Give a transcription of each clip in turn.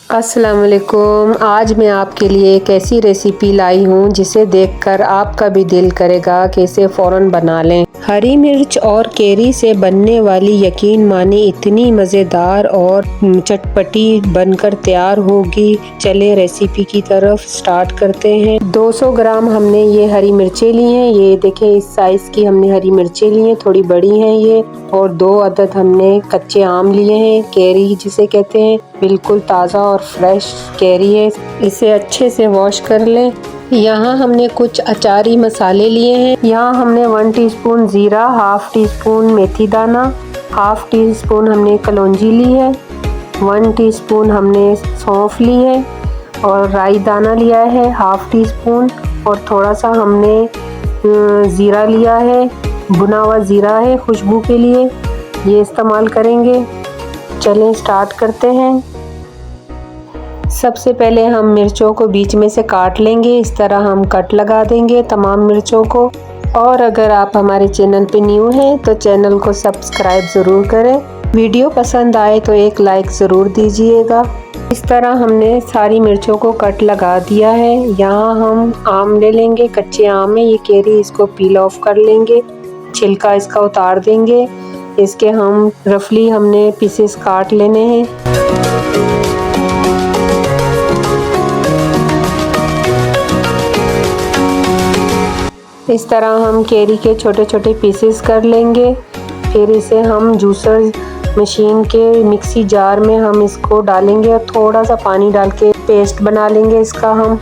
अस्सलाम वालेकुम। आज मैं आपके लिए एक ऐसी रेसिपी लाई हूँ जिसे देखकर आपका भी दिल करेगा कि इसे फ़ौरन बना लें। हरी मिर्च और कैरी से बनने वाली यकीन माने इतनी मज़ेदार और चटपटी बनकर तैयार होगी। चले रेसिपी की तरफ स्टार्ट करते हैं। 200 ग्राम हमने ये हरी मिर्चें ली हैं। ये देखें इस साइज़ की हमने हरी मिर्चें ली हैं, थोड़ी बड़ी हैं ये। और 2 अदद हमने कच्चे आम लिए हैं, कैरी जिसे कहते हैं। बिल्कुल ताज़ा और फ्रेश कैरी है। इसे अच्छे से वॉश कर लें। यहाँ हमने कुछ अचारी मसाले लिए हैं। यहाँ हमने 1 टीस्पून ज़ीरा, हाफ टी स्पून मेथी दाना, हाफ टी स्पून हमने कलौंजी ली है, 1 टीस्पून हमने सौंफ ली है और राई दाना लिया है हाफ टी स्पून। और थोड़ा सा हमने ज़ीरा लिया है, भुना हुआ ज़ीरा है खुशबू के लिए, ये इस्तेमाल करेंगे। चलें स्टार्ट करते हैं। सबसे पहले हम मिर्चों को बीच में से काट लेंगे। इस तरह हम कट लगा देंगे तमाम मिर्चों को। और अगर आप हमारे चैनल पे न्यू हैं तो चैनल को सब्सक्राइब ज़रूर करें। वीडियो पसंद आए तो एक लाइक ज़रूर दीजिएगा। इस तरह हमने सारी मिर्चों को कट लगा दिया है। यहाँ हम आम ले लेंगे, कच्चे आम है ये कैरी, इसको पील ऑफ कर लेंगे, छिलका इसका उतार देंगे। इसके हम रफली हमने पीसेस काट लेने हैं। इस तरह हम कैरी के छोटे छोटे पीसेस कर लेंगे। फिर इसे हम जूसर मशीन के मिक्सी जार में हम इसको डालेंगे और थोड़ा सा पानी डाल के पेस्ट बना लेंगे इसका हम।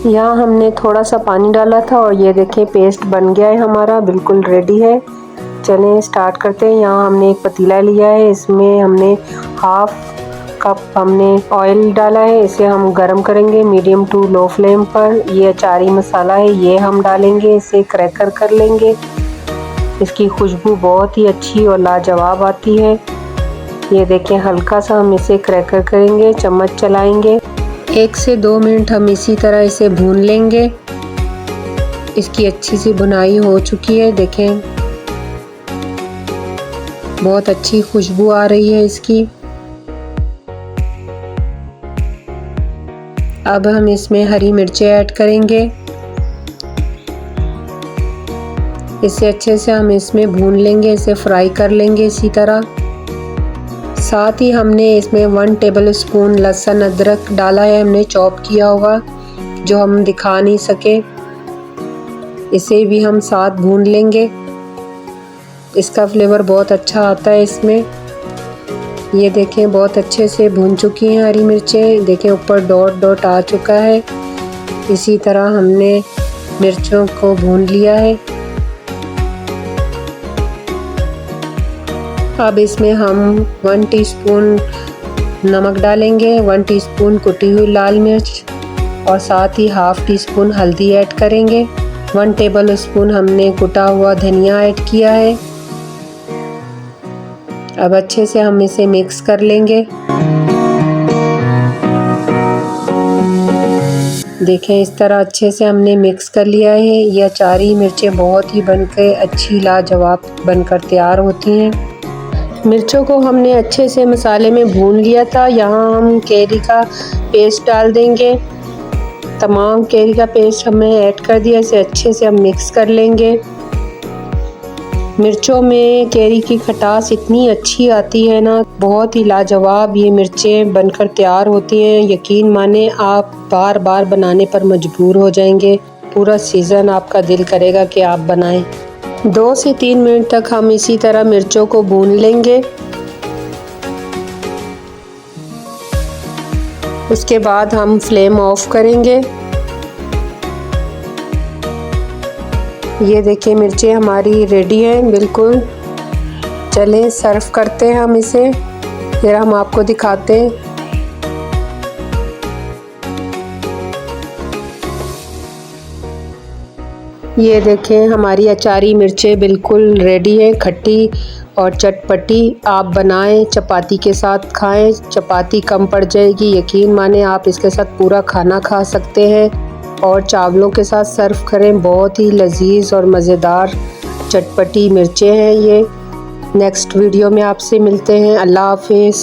यहाँ हमने थोड़ा सा पानी डाला था और ये देखें पेस्ट बन गया है हमारा, बिल्कुल रेडी है। चलें स्टार्ट करते हैं। यहाँ हमने एक पतीला लिया है, इसमें हमने हाफ कप हमने ऑयल डाला है। इसे हम गरम करेंगे मीडियम टू लो फ्लेम पर। ये अचारी मसाला है, ये हम डालेंगे, इसे क्रैकर कर लेंगे। इसकी खुशबू बहुत ही अच्छी और लाजवाब आती है। ये देखें हल्का सा हम इसे क्रैकर करेंगे, चम्मच चलाएंगे। 1 से 2 मिनट हम इसी तरह इसे भून लेंगे। इसकी अच्छी सी भुनाई हो चुकी है, देखें बहुत अच्छी खुशबू आ रही है इसकी। अब हम इसमें हरी मिर्चें ऐड करेंगे। इसे अच्छे से हम इसमें भून लेंगे, इसे फ्राई कर लेंगे इसी तरह। साथ ही हमने इसमें 1 टेबल स्पून लहसुन अदरक डाला है, हमने चॉप किया हुआ, जो हम दिखा नहीं सके। इसे भी हम साथ भून लेंगे, इसका फ्लेवर बहुत अच्छा आता है इसमें। ये देखें बहुत अच्छे से भून चुकी हैं हरी मिर्चें, देखें ऊपर डॉट डॉट आ चुका है। इसी तरह हमने मिर्चों को भून लिया है। अब इसमें हम 1 टीस्पून नमक डालेंगे, 1 टीस्पून कुटी हुई लाल मिर्च और साथ ही हाफ टी स्पून हल्दी ऐड करेंगे। 1 टेबल स्पून हमने कुटा हुआ धनिया ऐड किया है। अब अच्छे से हम इसे मिक्स कर लेंगे। देखें इस तरह अच्छे से हमने मिक्स कर लिया है। ये अचारी मिर्चें बहुत ही बनकर अच्छी लाजवाब बनकर तैयार होती हैं। मिर्चों को हमने अच्छे से मसाले में भून लिया था। यहाँ हम कैरी का पेस्ट डाल देंगे। तमाम कैरी का पेस्ट हमने ऐड कर दिया, इसे अच्छे से हम मिक्स कर लेंगे। मिर्चों में कैरी की खटास इतनी अच्छी आती है ना, बहुत ही लाजवाब ये मिर्चें बनकर तैयार होती हैं। यकीन माने आप बार बार बनाने पर मजबूर हो जाएंगे। पूरा सीज़न आपका दिल करेगा कि आप बनाएं। 2 से 3 मिनट तक हम इसी तरह मिर्चों को भून लेंगे। उसके बाद हम फ्लेम ऑफ करेंगे। ये देखिए मिर्चें हमारी रेडी हैं बिल्कुल। चलें सर्व करते हैं हम इसे, फिर हम आपको दिखाते हैं। ये देखें हमारी अचारी मिर्चें बिल्कुल रेडी हैं, खट्टी और चटपटी। आप बनाएं, चपाती के साथ खाएं, चपाती कम पड़ जाएगी, यकीन माने आप इसके साथ पूरा खाना खा सकते हैं। और चावलों के साथ सर्व करें, बहुत ही लजीज और मज़ेदार चटपटी मिर्चें हैं ये। नेक्स्ट वीडियो में आपसे मिलते हैं। अल्लाह हाफिज़।